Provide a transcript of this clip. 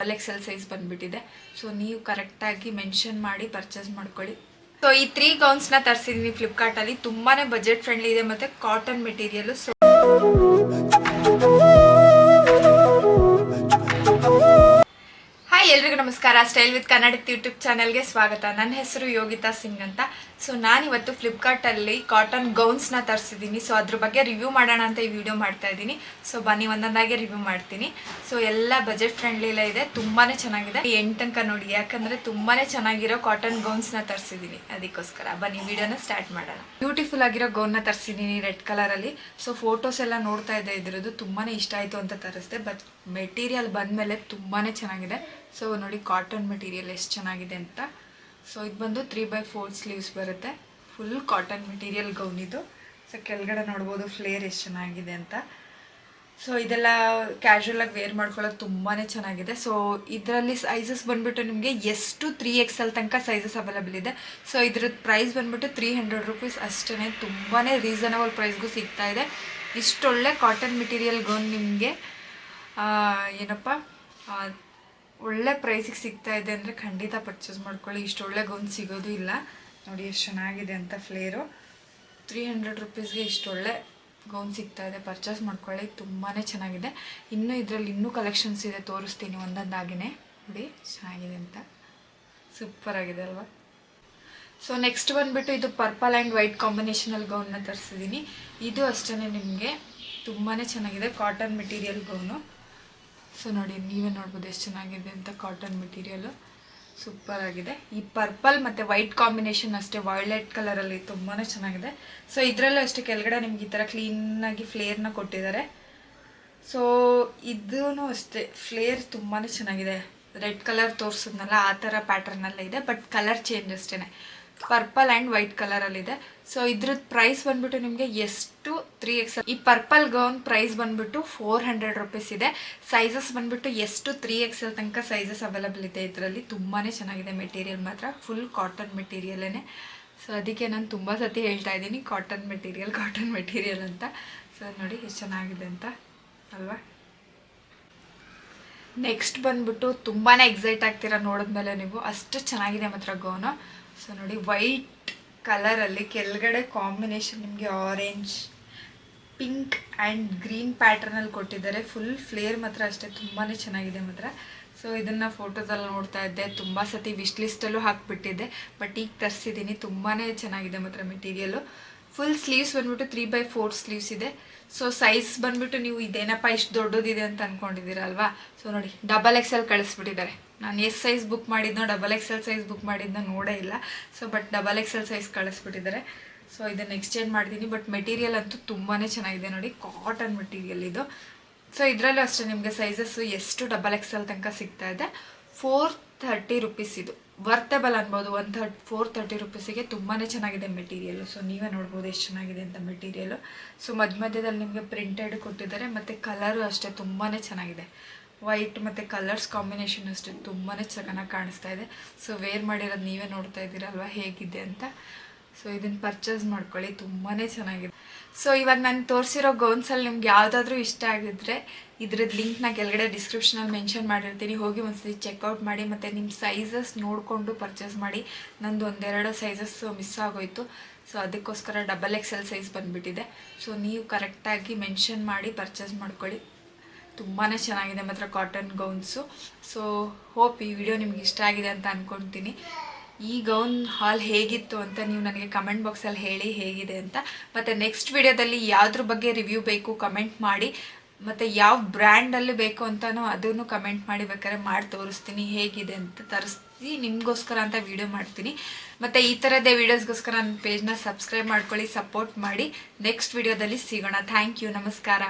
XL size ಬಂದ್ಬಿಟ್ಟಿದೆ. So ನೀವು ಕರೆಕ್ಟಾಗಿ ಮೆನ್ಷನ್ ಮಾಡಿ ಪರ್ಚೇಸ್ ಮಾಡ್ಕೊಳ್ಳಿ. ಸೊ ಈ 3 ಗೌನ್ಸ್ನ ತರಿಸಿದ್ದೀನಿ ಫ್ಲಿಪ್ಕಾರ್ಟಲ್ಲಿ. ತುಂಬಾ ಬಜೆಟ್ ಫ್ರೆಂಡ್ಲಿ ಇದೆ ಮತ್ತು ಕಾಟನ್ ಮೆಟೀರಿಯಲು. ಸೊ ಎಲ್ರಿಗೂ ನಮಸ್ಕಾರ. ಸ್ಟೈಲ್ ವಿತ್ ಕನ್ನಡ ಯೂಟ್ಯೂಬ್ ಚಾನಲ್ಗೆ ಸ್ವಾಗತ. ನನ್ನ ಹೆಸರು ಯೋಗಿತಾ ಸಿಂಗ್ ಅಂತ. ಸೊ ನಾನಿವತ್ತು ಫ್ಲಿಪ್ಕಾರ್ಟಲ್ಲಿ ಕಾಟನ್ ಗೌನ್ಸ್ನ ತರಿಸಿದ್ದೀನಿ. ಸೊ ಅದ್ರ ಬಗ್ಗೆ ರಿವ್ಯೂ ಮಾಡೋಣ ಅಂತ ಈ ವಿಡಿಯೋ ಮಾಡ್ತಾ ಇದ್ದೀನಿ. ಸೊ ಬನ್ನಿ ಒಂದೊಂದಾಗೆ ರಿವ್ಯೂ ಮಾಡ್ತೀನಿ. ಸೊ ಎಲ್ಲ ಬಜೆಟ್ ಫ್ರೆಂಡ್ಲಿಲೇ ಇದೆ, ತುಂಬಾ ಚೆನ್ನಾಗಿದೆ. ಎಂಟು ತನಕ ನೋಡಿ, ಯಾಕಂದರೆ ತುಂಬಾ ಚೆನ್ನಾಗಿರೋ ಕಾಟನ್ ಗೌನ್ಸ್ನ ತರಿಸಿದ್ದೀನಿ. ಅದಕ್ಕೋಸ್ಕರ ಬನ್ನಿ ವಿಡಿಯೋನ ಸ್ಟಾರ್ಟ್ ಮಾಡೋಣ. ಬ್ಯೂಟಿಫುಲ್ ಆಗಿರೋ ಗೌನ್ನ ತರಿಸಿದ್ದೀನಿ ರೆಡ್ ಕಲರಲ್ಲಿ. ಸೊ ಫೋಟೋಸ್ ಎಲ್ಲ ನೋಡ್ತಾ ಇದ್ದೆ ಇದ್ರದ್ದು, ತುಂಬಾ ಇಷ್ಟ ಆಯಿತು ಅಂತ ತರಿಸಿದೆ. ಬಟ್ ಮೆಟೀರಿಯಲ್ ಬಂದಮೇಲೆ ತುಂಬಾ ಚೆನ್ನಾಗಿದೆ. ಸೊ ನೋಡಿ ಕಾಟನ್ ಮೆಟೀರಿಯಲ್ ಎಷ್ಟು ಚೆನ್ನಾಗಿದೆ ಅಂತ. ಸೊ ಇದು ಬಂದು 3/4 ಸ್ಲೀವ್ಸ್ ಬರುತ್ತೆ. ಫುಲ್ ಕಾಟನ್ ಮೆಟೀರಿಯಲ್ ಗೌನ್ ಇದು. ಸೊ ಕೆಳಗಡೆ ನೋಡ್ಬೋದು ಫ್ಲೇರ್ ಎಷ್ಟು ಚೆನ್ನಾಗಿದೆ ಅಂತ. ಸೊ ಇದೆಲ್ಲ ಕ್ಯಾಶುವಲಾಗಿ ವೇರ್ ಮಾಡ್ಕೊಳ್ಳೋದು ತುಂಬಾ ಚೆನ್ನಾಗಿದೆ. ಸೊ ಇದರಲ್ಲಿ ಸೈಜಸ್ ಬಂದುಬಿಟ್ಟು ನಿಮಗೆ ಎಷ್ಟು 3XL ತನಕ ಸೈಜಸ್ ಅವೈಲೇಬಲ್ ಇದೆ. ಸೊ ಇದ್ರದ್ದು ಪ್ರೈಸ್ ಬಂದುಬಿಟ್ಟು 300 ರೂಪೀಸ್ ಅಷ್ಟೇ. ತುಂಬಾ ರೀಸನಬಲ್ ಪ್ರೈಸ್ಗೂ ಸಿಗ್ತಾ ಇದೆ. ಇಷ್ಟೊಳ್ಳೆ ಕಾಟನ್ ಮೆಟೀರಿಯಲ್ ಗೌನ್ ನಿಮಗೆ ಏನಪ್ಪ ಒಳ್ಳೆ ಪ್ರೈಸಿಗೆ ಸಿಗ್ತಾ ಇದೆ ಅಂದರೆ ಖಂಡಿತ ಪರ್ಚೇಸ್ ಮಾಡ್ಕೊಳ್ಳಿ. ಇಷ್ಟು ಒಳ್ಳೆ ಗೌನ್ ಸಿಗೋದು ಇಲ್ಲ. ನೋಡಿ ಎಷ್ಟು ಚೆನ್ನಾಗಿದೆ ಅಂತ ಫ್ಲೇರು. 300 ರೂಪೀಸ್ಗೆ ಇಷ್ಟೊಳ್ಳೆ ಗೌನ್ ಸಿಗ್ತಾ ಇದೆ, ಪರ್ಚೇಸ್ ಮಾಡ್ಕೊಳ್ಳಿ. ತುಂಬಾ ಚೆನ್ನಾಗಿದೆ. ಇನ್ನೂ ಇದರಲ್ಲಿ ಇನ್ನೂ ಕಲೆಕ್ಷನ್ಸ್ ಇದೆ, ತೋರಿಸ್ತೀನಿ ಒಂದೊಂದಾಗಿನೇ. ನೋಡಿ ಚೆನ್ನಾಗಿದೆ ಅಂತ, ಸೂಪರ್ ಆಗಿದೆ ಅಲ್ವಾ. ಸೊ ನೆಕ್ಸ್ಟ್ ಬಂದುಬಿಟ್ಟು ಇದು ಪರ್ಪಲ್ ಆ್ಯಂಡ್ ವೈಟ್ ಕಾಂಬಿನೇಷನಲ್ಲಿ ಗೌನ್ನ ತರಿಸಿದ್ದೀನಿ. ಇದು ಅಷ್ಟೇ ನಿಮಗೆ ತುಂಬಾ ಚೆನ್ನಾಗಿದೆ, ಕಾಟನ್ ಮೆಟೀರಿಯಲ್ ಗೌನು. ಸೊ ನೋಡಿ ನೀವೇ ನೋಡ್ಬೋದು ಎಷ್ಟು ಚೆನ್ನಾಗಿದೆ ಅಂತ. ಕಾಟನ್ ಮೆಟೀರಿಯಲು ಸೂಪರ್ ಆಗಿದೆ. ಈ ಪರ್ಪಲ್ ಮತ್ತು ವೈಟ್ ಕಾಂಬಿನೇಷನ್ ಅಷ್ಟೇ, ವಾಯ್ಲೆಟ್ ಕಲರಲ್ಲಿ ತುಂಬಾ ಚೆನ್ನಾಗಿದೆ. ಸೊ ಇದರಲ್ಲೂ ಅಷ್ಟೇ ಕೆಳಗಡೆ ನಿಮ್ಗೆ ಈ ಥರ ಕ್ಲೀನಾಗಿ ಫ್ಲೇರ್ನ ಕೊಟ್ಟಿದ್ದಾರೆ. ಸೊ ಇದೂ ಅಷ್ಟೇ ಫ್ಲೇರ್ ತುಂಬಾ ಚೆನ್ನಾಗಿದೆ. ರೆಡ್ ಕಲರ್ ತೋರಿಸಿದ್ನಲ್ಲ ಆ ಥರ ಪ್ಯಾಟರ್ನಲ್ಲೇ ಇದೆ, ಬಟ್ ಕಲರ್ ಚೇಂಜ್ ಅಷ್ಟೇ. ಪರ್ಪಲ್ ಆ್ಯಂಡ್ ವೈಟ್ ಕಲರಲ್ಲಿದೆ. ಸೊ ಇದ್ರದ್ದು ಪ್ರೈಸ್ ಬಂದುಬಿಟ್ಟು ನಿಮಗೆ ಎಷ್ಟು 3XL. ಈ ಪರ್ಪಲ್ ಗೌನ್ ಪ್ರೈಸ್ ಬಂದುಬಿಟ್ಟು 400 ರೂಪೀಸ್ ಇದೆ. ಸೈಜಸ್ ಬಂದುಬಿಟ್ಟು ಎಷ್ಟು 3XL ತನಕ ಸೈಜಸ್ ಅವೈಲೇಬಲ್ ಇದೆ ಇದರಲ್ಲಿ. ತುಂಬಾ ಚೆನ್ನಾಗಿದೆ ಮೆಟೀರಿಯಲ್ ಮಾತ್ರ, ಫುಲ್ ಕಾಟನ್ ಮೆಟೀರಿಯಲೇ. ಸೊ ಅದಕ್ಕೆ ನಾನು ತುಂಬ ಸತಿ ಹೇಳ್ತಾ ಇದ್ದೀನಿ ಕಾಟನ್ ಮೆಟೀರಿಯಲ್ ಅಂತ. ಸೊ ನೋಡಿ ಎಷ್ಟು ಚೆನ್ನಾಗಿದೆ ಅಂತ ಅಲ್ವಾ. ನೆಕ್ಸ್ಟ್ ಬಂದುಬಿಟ್ಟು ತುಂಬಾ ಎಕ್ಸೈಟ್ ಆಗ್ತೀರಾ ನೋಡಿದ್ಮೇಲೆ ನೀವು, ಅಷ್ಟು ಚೆನ್ನಾಗಿದೆ ಮಾತ್ರ ಗೌನು. ಸೊ ನೋಡಿ ವೈಟ್ ಕಲರಲ್ಲಿ ಕೆಳಗಡೆ ಕಾಂಬಿನೇಷನ್ ನಿಮಗೆ ಆರೆಂಜ್, ಪಿಂಕ್ ಆ್ಯಂಡ್ ಗ್ರೀನ್ ಪ್ಯಾಟರ್ನಲ್ಲಿ ಕೊಟ್ಟಿದ್ದಾರೆ. ಫುಲ್ ಫ್ಲೇರ್ ಮಾತ್ರ ಅಷ್ಟೇ ತುಂಬಾ ಚೆನ್ನಾಗಿದೆ ಮಾತ್ರ. ಸೊ ಇದನ್ನು ಫೋಟೋದಲ್ಲಿ ನೋಡ್ತಾ ಇದ್ದೆ, ತುಂಬ ಸತಿ ವಿಶ್ ಲಿಸ್ಟಲ್ಲೂ ಹಾಕಿಬಿಟ್ಟಿದ್ದೆ, ಬಟ್ ಈಗ ತರಿಸಿದ್ದೀನಿ. ತುಂಬಾ ಚೆನ್ನಾಗಿದೆ ಮಾತ್ರ ಮೆಟೀರಿಯಲು. ಫುಲ್ ಸ್ಲೀವ್ಸ್ ಬಂದುಬಿಟ್ಟು 3/4 ಸ್ಲೀವ್ಸ್ ಇದೆ. ಸೊ ಸೈಜ್ ಬಂದುಬಿಟ್ಟು ನೀವು ಇದೇನಪ್ಪ ಇಷ್ಟು ದೊಡ್ಡದಿದೆ ಅಂತ ಅಂದ್ಕೊಂಡಿದ್ದೀರಲ್ವಾ. ಸೊ ನೋಡಿ XXL ಕಳಿಸ್ಬಿಟ್ಟಿದ್ದಾರೆ. ನಾನು ಎಸ್ ಸೈಜ್ ಬುಕ್ ಮಾಡಿದ್ನೋ XXL ಸೈಜ್ ಬುಕ್ ಮಾಡಿದ್ನೋ ನೋಡೇ ಇಲ್ಲ. ಸೊ ಬಟ್ XXL ಸೈಜ್ ಕಳಿಸ್ಬಿಟ್ಟಿದ್ದಾರೆ. ಸೊ ಇದನ್ನು ಎಕ್ಸ್ಚೇಂಜ್ ಮಾಡ್ತೀನಿ. ಬಟ್ ಮೆಟೀರಿಯಲ್ ಅಂತೂ ತುಂಬಾ ಚೆನ್ನಾಗಿದೆ ನೋಡಿ, ಕಾಟನ್ ಮೆಟೀರಿಯಲ್ ಇದು. ಸೊ ಇದರಲ್ಲೂ ಅಷ್ಟೇ ನಿಮಗೆ ಸೈಜಸ್ಸು ಎಷ್ಟು XXL ತನಕ ಸಿಗ್ತಾ ಇದೆ. 430 ರೂಪೀಸ್ ಇದು ವರ್ತೇಬಲ್ ಅನ್ಬೋದು. 430 ರೂಪೀಸಿಗೆ ತುಂಬಾ ಚೆನ್ನಾಗಿದೆ ಮೆಟೀರಿಯಲು. ಸೊ ನೀವೇ ನೋಡ್ಬೋದು ಎಷ್ಟು ಚೆನ್ನಾಗಿದೆ ಅಂತ ಮೆಟೀರಿಯಲು. ಸೊ ಮಧ್ಯದಲ್ಲಿ ನಿಮಗೆ ಪ್ರಿಂಟೆಡ್ ಕೊಟ್ಟಿದ್ದಾರೆ, ಮತ್ತು ಕಲರು ಅಷ್ಟೇ ತುಂಬಾ ಚೆನ್ನಾಗಿದೆ. ವೈಟ್ ಮತ್ತು ಕಲರ್ಸ್ ಕಾಂಬಿನೇಷನ್ ಅಷ್ಟೇ ತುಂಬಾ ಚೆನ್ನಾಗಿ ಕಾಣಿಸ್ತಾ ಇದೆ. ಸೊ ವೇರ್ ಮಾಡಿರೋದು ನೀವೇ ನೋಡ್ತಾ ಇದ್ದೀರಲ್ವ ಹೇಗಿದೆ ಅಂತ. ಸೊ ಇದನ್ನು ಪರ್ಚೇಸ್ ಮಾಡ್ಕೊಳ್ಳಿ, ತುಂಬಾ ಚೆನ್ನಾಗಿದೆ. ಸೊ ಇವಾಗ ನಾನು ತೋರಿಸಿರೋ ಗೌನ್ಸಲ್ಲಿ ನಿಮ್ಗೆ ಯಾವುದಾದ್ರೂ ಇಷ್ಟ ಆಗಿದ್ರೆ ಇದ್ರದ್ದು ಲಿಂಕ್ನ ಕೆಳಗಡೆ ಡಿಸ್ಕ್ರಿಪ್ಷನಲ್ಲಿ ಮೆನ್ಷನ್ ಮಾಡಿರ್ತೀನಿ, ಹೋಗಿ ಒಂದ್ಸತಿ ಚೆಕ್ಔಟ್ ಮಾಡಿ. ಮತ್ತು ನಿಮ್ಮ ಸೈಜಸ್ ನೋಡಿಕೊಂಡು ಪರ್ಚೇಸ್ ಮಾಡಿ. ನಂದು ಒಂದೆರಡು ಸೈಜಸ್ ಮಿಸ್ ಆಗೋಯಿತು. ಸೊ ಅದಕ್ಕೋಸ್ಕರ XXL ಸೈಜ್ ಬಂದುಬಿಟ್ಟಿದೆ. ಸೊ ನೀವು ಕರೆಕ್ಟಾಗಿ ಮೆನ್ಷನ್ ಮಾಡಿ ಪರ್ಚೇಸ್ ಮಾಡ್ಕೊಳ್ಳಿ. ತುಂಬಾ ಚೆನ್ನಾಗಿದೆ ಮಾತ್ರ ಕಾಟನ್ ಗೌನ್ಸು. ಸೊ ಹೋಪ್ ಈ ವಿಡಿಯೋ ನಿಮ್ಗೆ ಇಷ್ಟ ಆಗಿದೆ ಅಂತ ಅಂದ್ಕೊಳ್ತೀನಿ. ಈ ಗೌನ್ ಹಾಲ್ ಹೇಗಿತ್ತು ಅಂತ ನೀವು ನನಗೆ ಕಮೆಂಟ್ ಬಾಕ್ಸಲ್ಲಿ ಹೇಳಿ ಹೇಗಿದೆ ಅಂತ. ಮತ್ತು ನೆಕ್ಸ್ಟ್ ವಿಡಿಯೋದಲ್ಲಿ ಯಾವುದ್ರ ಬಗ್ಗೆ ರಿವ್ಯೂ ಬೇಕು ಕಮೆಂಟ್ ಮಾಡಿ, ಮತ್ತು ಯಾವ ಬ್ರ್ಯಾಂಡಲ್ಲಿ ಬೇಕು ಅಂತಲೂ ಅದನ್ನು ಕಮೆಂಟ್ ಮಾಡಿ, ಬೇಕಾದ್ರೆ ಮಾಡಿ ತೋರಿಸ್ತೀನಿ ಹೇಗಿದೆ ಅಂತ. ತರಿಸಿ ನಿಮಗೋಸ್ಕರ ಅಂತ ವಿಡಿಯೋ ಮಾಡ್ತೀನಿ. ಮತ್ತು ಈ ಥರದ್ದೇ ವೀಡಿಯೋಸ್ಗೋಸ್ಕರ ನನ್ನ ಪೇಜ್ನ ಸಬ್ಸ್ಕ್ರೈಬ್ ಮಾಡ್ಕೊಳ್ಳಿ, ಸಪೋರ್ಟ್ ಮಾಡಿ. ನೆಕ್ಸ್ಟ್ ವಿಡಿಯೋದಲ್ಲಿ ಸಿಗೋಣ. ಥ್ಯಾಂಕ್ ಯು, ನಮಸ್ಕಾರ.